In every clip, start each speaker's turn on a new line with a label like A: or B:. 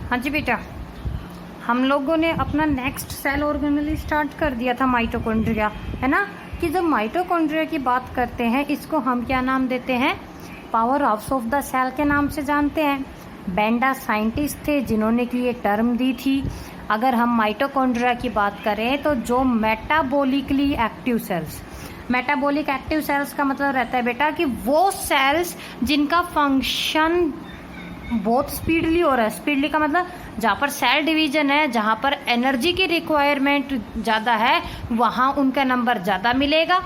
A: हाँ जी बेटा, हम लोगों ने अपना नेक्स्ट सेल ऑर्गेनेल स्टार्ट कर दिया था माइटोकॉन्ड्रिया, है ना। कि जब माइटोकॉन्ड्रिया की बात करते हैं इसको हम क्या नाम देते हैं, powerhouse of the cell के नाम से जानते हैं। बेंडा साइंटिस्ट थे जिन्होंने की ये टर्म दी थी। अगर हम माइटोकॉन्ड्रिया की बात करें तो जो metabolically active cells, metabolic active cells का मतलब रहता है बेटा कि वो सेल्स जिनका फंक्शन बहुत स्पीडली हो रहा है। स्पीडली का मतलब जहाँ पर सेल डिवीजन है, जहाँ पर एनर्जी की रिक्वायरमेंट ज़्यादा है, वहाँ उनका नंबर ज़्यादा मिलेगा।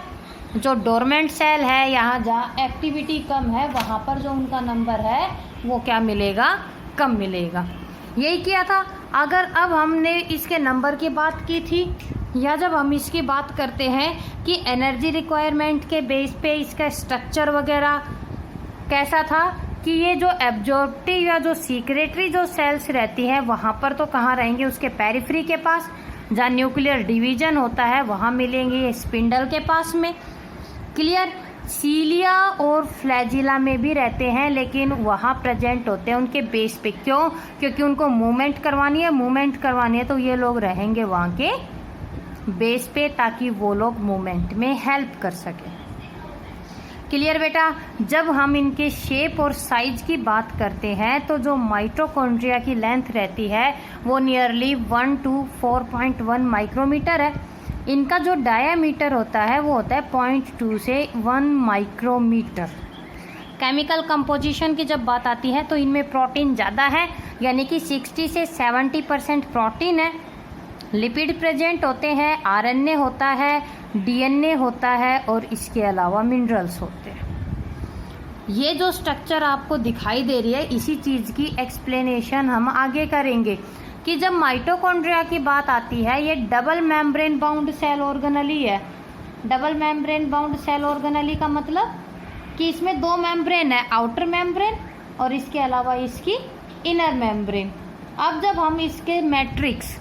A: जो डोरमेंट सेल है, यहाँ जहाँ एक्टिविटी कम है, वहाँ पर जो उनका नंबर है वो क्या मिलेगा, कम मिलेगा। यही किया था। अगर अब हमने इसके नंबर की बात की थी, या जब हम इसकी बात करते हैं कि एनर्जी रिक्वायरमेंट के बेस पे इसका स्ट्रक्चर वगैरह कैसा था, कि ये जो एब्जॉर्प्टिव या जो सीक्रेटरी जो सेल्स रहती हैं वहाँ पर तो कहाँ रहेंगे, उसके पेरिफ्री के पास। जहाँ न्यूक्लियर डिवीजन होता है वहाँ मिलेंगे ये स्पिंडल के पास में। क्लियर। सीलिया और फ्लैजिला में भी रहते हैं, लेकिन वहाँ प्रेजेंट होते हैं उनके बेस पे। क्यों? क्योंकि उनको मूवमेंट करवानी है तो ये लोग रहेंगे वहाँ के बेस पे, ताकि वो लोग मूवमेंट में हेल्प कर सकें। क्लियर बेटा। जब हम इनके शेप और साइज की बात करते हैं तो जो माइटोकॉन्ड्रिया की लेंथ रहती है वो नियरली 1 to 4.1 माइक्रोमीटर है। इनका जो डायामीटर होता है वो होता है 0.2 से 1 माइक्रोमीटर। केमिकल कंपोजिशन की जब बात आती है तो इनमें प्रोटीन ज़्यादा है, यानी कि 60 से 70% प्रोटीन है। लिपिड प्रेजेंट होते हैं, आरएनए होता है, डीएनए होता है और इसके अलावा मिनरल्स होते हैं। ये जो स्ट्रक्चर आपको दिखाई दे रही है, इसी चीज़ की एक्सप्लेनेशन हम आगे करेंगे। कि जब माइटोकॉन्ड्रिया की बात आती है, ये double membrane bound cell organelle है। Double membrane bound cell organelle का मतलब कि इसमें दो मेम्ब्रेन है, आउटर मेम्ब्रेन और इसके अलावा इसकी इनर मेम्ब्रेन। अब जब हम इसके मैट्रिक्स,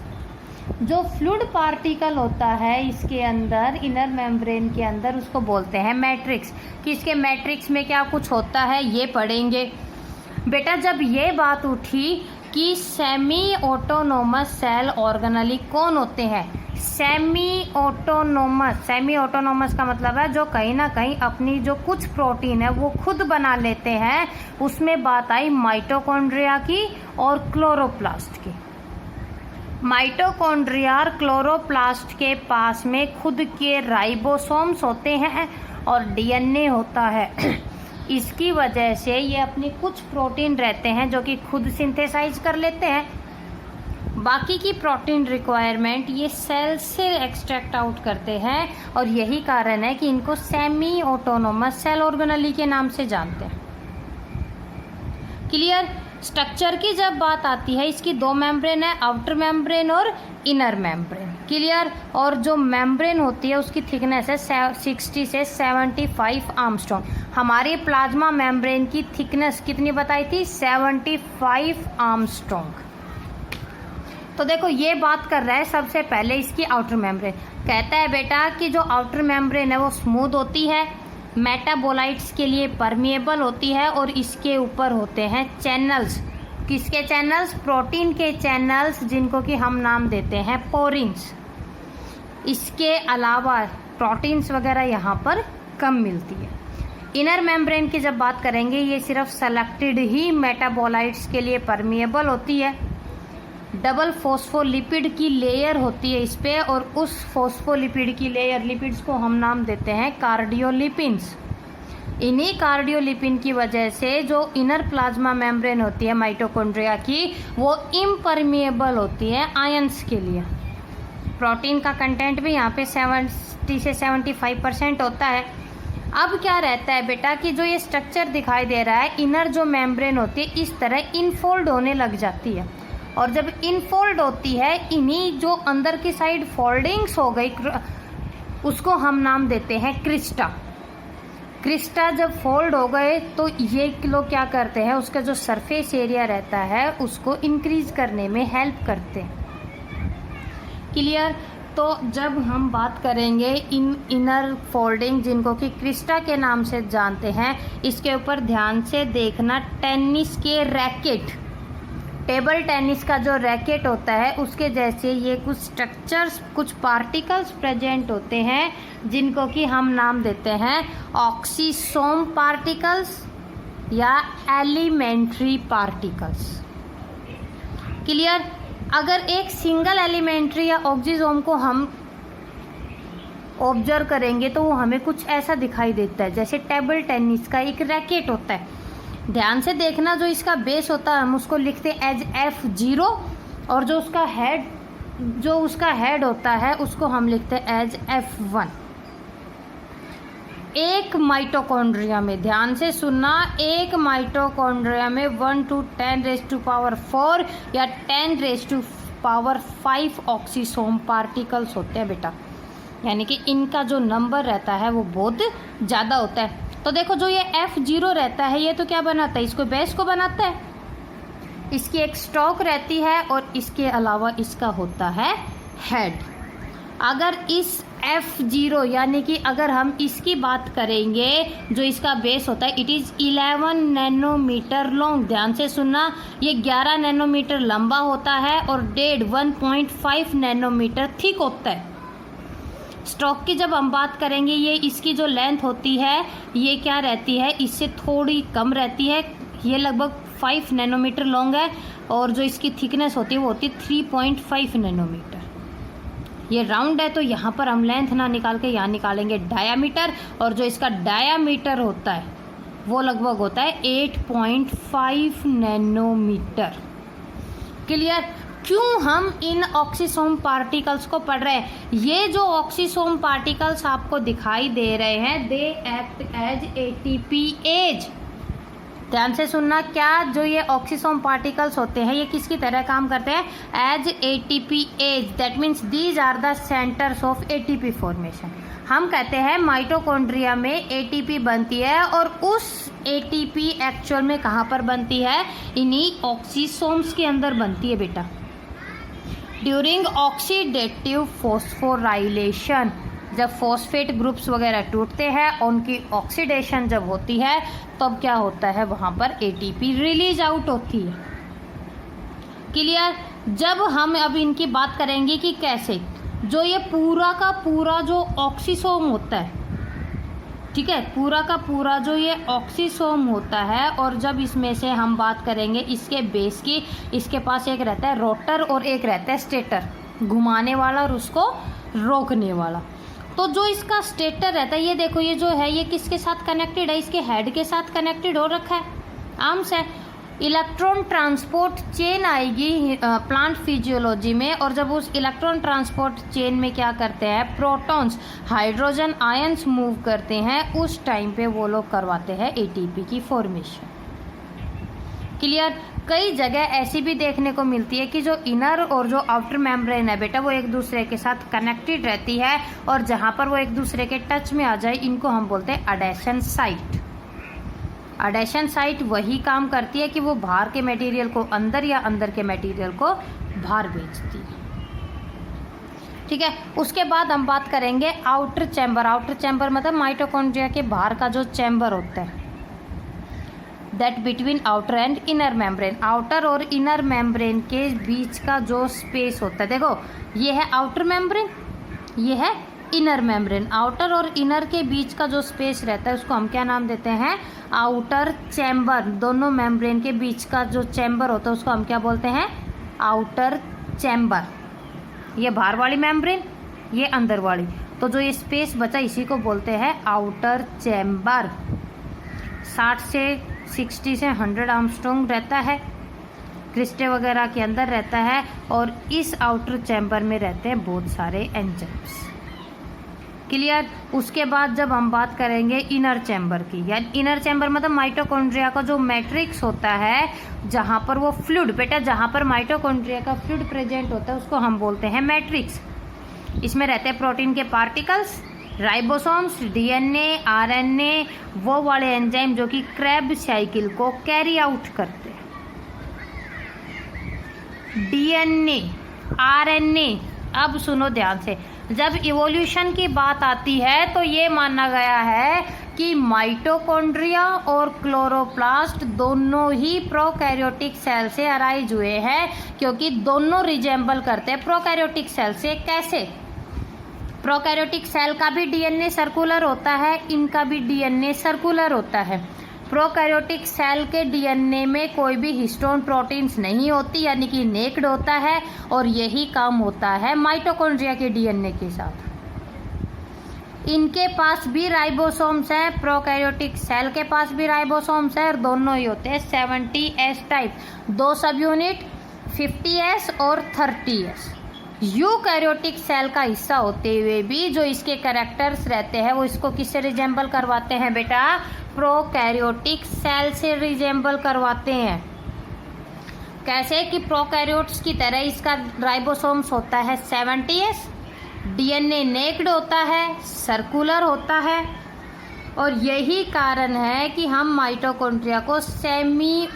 A: जो फ्लूइड पार्टिकल होता है इसके अंदर, इनर मेम्ब्रेन के अंदर, उसको बोलते हैं मैट्रिक्स। कि इसके मैट्रिक्स में क्या कुछ होता है ये पढ़ेंगे बेटा। जब ये बात उठी कि सेमी ऑटोनोमस सेल ऑर्गेनेली कौन होते हैं, सेमी ऑटोनोमस का मतलब है जो कहीं ना कहीं अपनी जो कुछ प्रोटीन है वो खुद बना लेते हैं। उसमें बात आई माइटोकॉन्ड्रिया की और क्लोरोप्लास्ट की। माइटोकॉन्ड्रिया और क्लोरोप्लास्ट के पास में खुद के राइबोसोम्स होते हैं और डीएनए होता है। इसकी वजह से ये अपनी कुछ प्रोटीन रहते हैं जो कि खुद सिंथेसाइज कर लेते हैं। बाकी की प्रोटीन रिक्वायरमेंट ये सेल से एक्सट्रैक्ट आउट करते हैं, और यही कारण है कि इनको सेमी ऑटोनोमस सेल ऑर्गेनेली के नाम से जानते हैं। क्लियर। स्ट्रक्चर की जब बात आती है, इसकी दो मेम्ब्रेन है, आउटर मेम्ब्रेन और इनर मेम्ब्रेन। क्लियर। और जो मेम्ब्रेन होती है उसकी थिकनेस है 60 से 75 आर्मस्ट्रॉन्ग। हमारी प्लाज्मा मेम्ब्रेन की थिकनेस कितनी बताई थी, 75 आर्मस्ट्रॉन्ग। तो देखो ये बात कर रहा है सबसे पहले इसकी आउटर मेम्ब्रेन। कहता है बेटा कि जो आउटर मेम्ब्रेन है वो स्मूथ होती है, मेटाबोलाइट्स के लिए परमिएबल होती है, और इसके ऊपर होते हैं चैनल्स। किसके चैनल्स? प्रोटीन के चैनल्स, जिनको कि हम नाम देते हैं पोरिन्स। इसके अलावा प्रोटीन्स वगैरह यहाँ पर कम मिलती है। इनर मेम्ब्रेन की जब बात करेंगे, ये सिर्फ सेलेक्टेड ही मेटाबोलाइट्स के लिए परमिएबल होती है। डबल फॉस्फोलिपिड की लेयर होती है इस पे, और उस फॉस्फोलिपिड की लेयर, लिपिड्स को हम नाम देते हैं कार्डियोलिपिन्स। इन्हीं कार्डियोलिपिन की वजह से जो इनर प्लाज्मा मेम्ब्रेन होती है माइटोकॉन्ड्रिया की, वो इम्परमिएबल होती है आयंस के लिए। प्रोटीन का कंटेंट भी यहाँ पे 70 से 75% होता है। अब क्या रहता है बेटा कि जो ये स्ट्रक्चर दिखाई दे रहा है, इनर जो मेम्ब्रेन होती है इस तरह इनफोल्ड होने लग जाती है, और जब इनफोल्ड होती है, इन्हीं जो अंदर की साइड फोल्डिंग्स हो गई, उसको हम नाम देते हैं क्रिस्टा। क्रिस्टा जब फोल्ड हो गए तो ये लोग क्या करते हैं, उसका जो सरफेस एरिया रहता है उसको इंक्रीज करने में हेल्प करते हैं। क्लियर। तो जब हम बात करेंगे इन इनर फोल्डिंग, जिनको कि क्रिस्टा के नाम से जानते हैं, इसके ऊपर ध्यान से देखना। टेनिस के रैकेट, टेबल टेनिस का जो रैकेट होता है उसके जैसे ये कुछ स्ट्रक्चर्स, कुछ पार्टिकल्स प्रेजेंट होते हैं जिनको कि हम नाम देते हैं ऑक्सीसोम पार्टिकल्स या एलिमेंट्री पार्टिकल्स। क्लियर? अगर एक सिंगल एलिमेंट्री या ऑक्सीसोम को हम ऑब्जर्व करेंगे तो वो हमें कुछ ऐसा दिखाई देता है, जैसे टेबल टेनिस का एक रैकेट होता है। ध्यान से देखना, जो इसका बेस होता है हम उसको लिखते हैं एज F0 और जो उसका हेड होता है उसको हम लिखते हैं एज F1। एक माइटोकॉन्ड्रिया में, ध्यान से सुनना, एक माइटोकॉन्ड्रिया में 1 to 10⁴ या 10⁵ ऑक्सीसोम पार्टिकल्स होते हैं बेटा, यानी कि इनका जो नंबर रहता है वो बहुत ज़्यादा होता है। तो देखो जो ये F0 रहता है ये तो क्या बनाता है, इसको बेस को बनाता है, इसकी एक स्टॉक रहती है और इसके अलावा इसका होता है हेड। अगर इस F0 यानी कि अगर हम इसकी बात करेंगे, जो इसका बेस होता है, इट इज़ 11 नैनोमीटर लॉन्ग। ध्यान से सुनना, ये 11 नैनोमीटर लंबा होता है और 1.5 नैनोमीटर थिक होता है। स्टॉक की जब हम बात करेंगे, ये इसकी जो लेंथ होती है ये क्या रहती है, इससे थोड़ी कम रहती है, ये लगभग 5 नैनोमीटर लॉन्ग है और जो इसकी थिकनेस होती है वो होती है 3.5 नैनोमीटर। ये राउंड है तो यहाँ पर हम लेंथ ना निकाल के यहाँ निकालेंगे डायामीटर, और जो इसका डायामीटर होता है वो लगभग होता है 8.5 नैनोमीटर। क्लियर? क्यों हम इन ऑक्सीसोम पार्टिकल्स को पढ़ रहे हैं? ये जो ऑक्सीसोम पार्टिकल्स आपको दिखाई दे रहे हैं, they act as ATP as. ध्यान से सुनना, क्या जो ये ऑक्सीसोम पार्टिकल्स होते हैं ये किसकी तरह काम करते हैं? As ATP as. That means these are the centres of ATP formation. हम कहते हैं माइटोकॉन्ड्रिया में ATP बनती है और उस ATP एक्चुअल में कहाँ पर बनती है? इन्हीं ऑक्सीसोम्स के अंदर बनती है बेटा। ड्यूरिंग ऑक्सीडेटिव फॉस्फोराइलेशन, जब फॉस्फेट ग्रुप्स वगैरह टूटते हैं, उनकी ऑक्सीडेशन जब होती है तब क्या होता है, वहाँ पर ATP रिलीज आउट होती है। क्लियर? जब हम अब इनकी बात करेंगे कि कैसे, जो ये पूरा का पूरा जो ऑक्सीसोम होता है, ठीक है, पूरा का पूरा जो ये ऑक्सीसोम होता है, और जब इसमें से हम बात करेंगे इसके बेस की, इसके पास एक रहता है रोटर और एक रहता है स्टेटर, घुमाने वाला और उसको रोकने वाला। तो जो इसका स्टेटर रहता है, ये देखो, ये जो है ये किसके साथ कनेक्टेड है? इसके हेड के साथ कनेक्टेड हो रखा है, आर्म्स है। इलेक्ट्रॉन ट्रांसपोर्ट चेन आएगी प्लांट फिजियोलॉजी में, और जब उस इलेक्ट्रॉन ट्रांसपोर्ट चेन में क्या करते हैं, प्रोटॉन्स, हाइड्रोजन आयंस मूव करते हैं, उस टाइम पे वो लोग करवाते हैं ATP की फॉर्मेशन। क्लियर? कई जगह ऐसी भी देखने को मिलती है कि जो इनर और जो आउटर मेम्ब्रेन है बेटा, वो एक दूसरे के साथ कनेक्टेड रहती है, और जहाँ पर वो एक दूसरे के टच में आ जाए इनको हम बोलते हैं अडेशन साइट। अडेशन साइट वही काम करती है कि वो बाहर के मटेरियल को अंदर या अंदर के मटेरियल को बाहर भेजती है। ठीक है, उसके बाद हम बात करेंगे आउटर चैम्बर। आउटर चैम्बर मतलब माइटोकॉन्ड्रिया के बाहर का जो चैम्बर होता है, that between outer and inner membrane. Outer और इनर मेम्ब्रेन के बीच का जो स्पेस होता है, देखो ये है आउटर मेम्ब्रेन, ये है इनर मेम्ब्रेन। आउटर और इनर के बीच का जो स्पेस रहता है उसको हम क्या नाम देते हैं? Outer chamber. दोनों मेम्ब्रेन के बीच का जो चैम्बर होता है उसको हम क्या बोलते हैं? Outer chamber. ये बाहर वाली मेम्ब्रेन, ये अंदर वाली, तो जो ये स्पेस बचा इसी को बोलते हैं आउटर चैम्बर। 60 से 100 आर्मस्ट्रॉन्ग रहता है, क्रिस्टे वगैरह के अंदर रहता है, और इस आउटर चैम्बर में रहते हैं बहुत सारे एंजाइम्स। क्लियर? उसके बाद जब हम बात करेंगे इनर चैम्बर की, यानी इनर चैम्बर मतलब माइटोकॉन्ड्रिया का जो मैट्रिक्स होता है, जहाँ पर वो फ्लूइड, बेटा जहाँ पर माइटोकॉन्ड्रिया का फ्लूइड प्रेजेंट होता है उसको हम बोलते हैं मैट्रिक्स। इसमें रहते हैं प्रोटीन के पार्टिकल्स, राइबोसोम्स, DNA, RNA, वो वाले एंजाइम जो कि क्रेब्स साइकिल को कैरी आउट करते हैं। DNA, RNA, अब सुनो ध्यान से, जब इवोल्यूशन की बात आती है तो ये माना गया है कि माइटोकॉन्ड्रिया और क्लोरोप्लास्ट दोनों ही प्रोकैरियोटिक सेल से अराइज हुए हैं, क्योंकि दोनों रिजेंबल करते हैं प्रोकैरियोटिक सेल से। कैसे? प्रोकैरियोटिक सेल का भी डीएनए सर्कुलर होता है, इनका भी डीएनए सर्कुलर होता है। प्रोकैरियोटिक सेल के डीएनए में कोई भी हिस्टोन प्रोटीन्स नहीं होती, यानी कि नेक्ड होता है, और यही काम होता है माइटोकॉन्ड्रिया के डीएनए के साथ। इनके पास भी राइबोसोम्स हैं, प्रोकैरियोटिक सेल के पास भी राइबोसोम्स हैं, और दोनों ही होते हैं 70S टाइप, 2 सब यूनिट 50S और 30S। यूकैरियोटिक सेल का हिस्सा होते हुए भी जो इसके कैरेक्टर्स रहते हैं वो इसको किससे रिजेंबल करवाते हैं बेटा? प्रोकैरियोटिक सेल से रिजेंबल करवाते हैं। कैसे? कि प्रोकैरियोट्स की तरह इसका राइबोसोम्स होता है 70S, डीएनए नेक्ड होता है, सर्कुलर होता है, और यही कारण है कि हम माइटोकॉन्ड्रिया को सेमी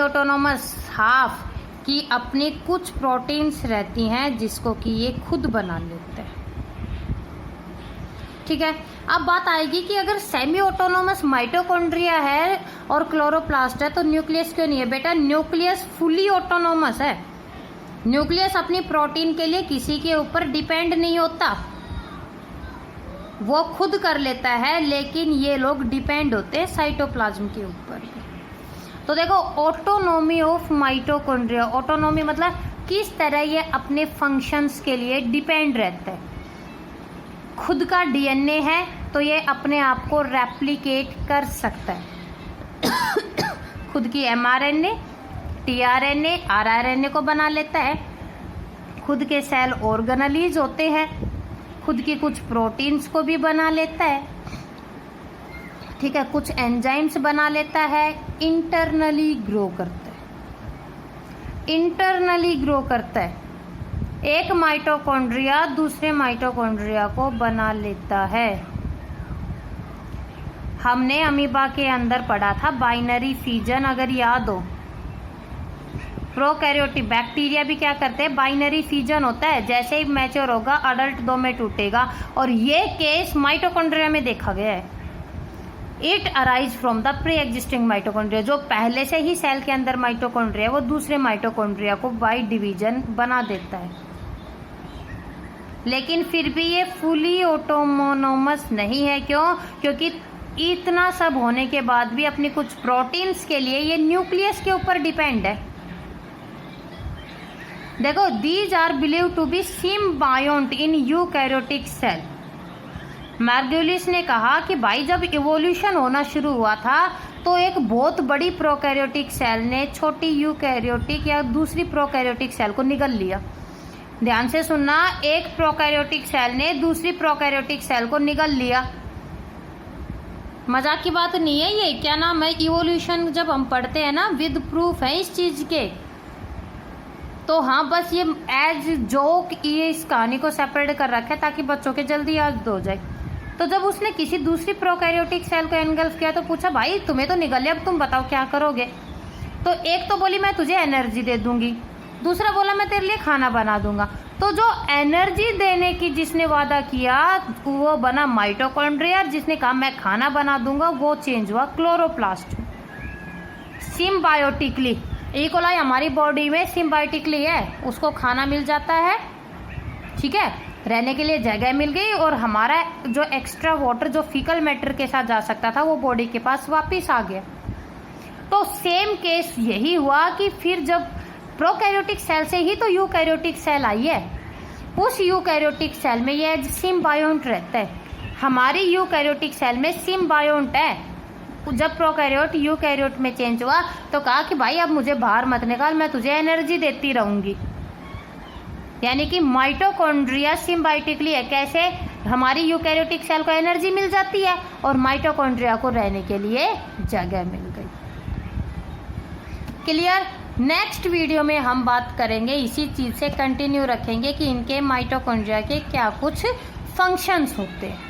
A: ऑटोनोमस हाफ की अपनी कुछ प्रोटीन्स रहती हैं जिसको कि ये खुद बना लेते हैं। ठीक है, अब बात आएगी कि अगर सेमी ऑटोनोमस माइटोकॉन्ड्रिया है और क्लोरोप्लास्ट है तो न्यूक्लियस क्यों नहीं है? बेटा न्यूक्लियस फुली ऑटोनोमस है। न्यूक्लियस अपनी प्रोटीन के लिए किसी के ऊपर डिपेंड नहीं होता, वो खुद कर लेता है, लेकिन ये लोग डिपेंड होते हैं साइटोप्लाज्म के ऊपर। तो देखो, ऑटोनोमी ऑफ माइटोकॉन्ड्रिया, ऑटोनोमी मतलब किस तरह ये अपने फंक्शंस के लिए डिपेंड रहता है। खुद का डीएनए है तो ये अपने आप को रेप्लिकेट कर सकता है। खुद की एमआरएनए, टीआरएनए, आरआरएनए को बना लेता है। खुद के सेल ऑर्गेनेलीज होते हैं, खुद की कुछ प्रोटीन्स को भी बना लेता है। ठीक है, कुछ एंजाइम्स बना लेता है। इंटरनली ग्रो करता है। एक माइटोकॉन्ड्रिया दूसरे माइटोकॉन्ड्रिया को बना लेता है। हमने अमीबा के अंदर पढ़ा था बाइनरी फिजन, अगर याद हो। प्रोकैरियोटिक बैक्टीरिया भी क्या करते हैं? बाइनरी फिजन होता है, जैसे ही मैच्योर होगा अडल्ट 2 में टूटेगा, और ये केस माइटोकॉन्ड्रिया में देखा गया है। It arise from the pre existing mitochondria, जो पहले से ही सेल के अंदर माइटोकॉन्ड्रिया वो दूसरे माइटोकॉन्ड्रिया को बाई डिवीजन बना देता है। लेकिन फिर भी ये फुली ऑटोनोमस नहीं है। क्यों? क्योंकि इतना सब होने के बाद भी अपनी कुछ प्रोटीन्स के लिए ये न्यूक्लियस के ऊपर डिपेंड है। देखो, these are believe to be symbiont in eukaryotic cell. Margulis ने कहा कि भाई जब इवोल्यूशन होना शुरू हुआ था तो एक बहुत बड़ी प्रोकैरियोटिक सेल ने छोटी यूकैरियोटिक या दूसरी प्रोकैरियोटिक सेल को निगल लिया। ध्यान से सुनना, एक प्रोकैरियोटिक सेल ने दूसरी प्रोकैरियोटिक सेल को निगल लिया। मजाक की बात नहीं है ये। क्या नाम है, इवोल्यूशन जब हम पढ़ते हैं ना, विद प्रूफ है इस चीज के। तो हाँ, बस ये एज जोक ये इस कहानी को सेपरेट कर रखा है ताकि बच्चों के जल्दी याद हो जाए। तो जब उसने किसी दूसरी प्रोकैरियोटिक सेल को एनगल्फ किया तो पूछा, भाई तुम्हें तो निगल लिया, अब तुम बताओ क्या करोगे? तो एक तो बोली मैं तुझे एनर्जी दे दूंगी, दूसरा बोला मैं तेरे लिए खाना बना दूंगा। तो जो एनर्जी देने की जिसने वादा किया वो बना माइटोकॉन्ड्रिया, जिसने कहा मैं खाना बना दूंगा वो चेंज हुआ क्लोरोप्लास्ट। सिम्बायोटिकली इकोलाई हमारी बॉडी में सिम्बायोटिकली है, उसको खाना मिल जाता है, ठीक है, रहने के लिए जगह मिल गई, और हमारा जो एक्स्ट्रा वाटर जो फीकल मैटर के साथ जा सकता था वो बॉडी के पास वापस आ गया। तो सेम केस यही हुआ कि फिर जब प्रोकैरियोटिक सेल से ही तो यूकैरियोटिक सेल आई है, उस यूकैरियोटिक सेल में ये सिम्बायोंट रहता है। हमारी यूकैरियोटिक सेल में सिम्बायोंट है। जब प्रोकैरियोट यूकैरियोट में चेंज हुआ तो कहा कि भाई अब मुझे बाहर मत निकाल, मैं तुझे एनर्जी देती रहूंगी। यानी कि माइटोकॉन्ड्रिया सिम्बायोटिकली है। कैसे? हमारी यूकैरियोटिक सेल को एनर्जी मिल जाती है और माइटोकॉन्ड्रिया को रहने के लिए जगह मिल गई। क्लियर? नेक्स्ट वीडियो में हम बात करेंगे, इसी चीज से कंटिन्यू रखेंगे कि इनके माइटोकॉन्ड्रिया के क्या कुछ फंक्शंस होते हैं।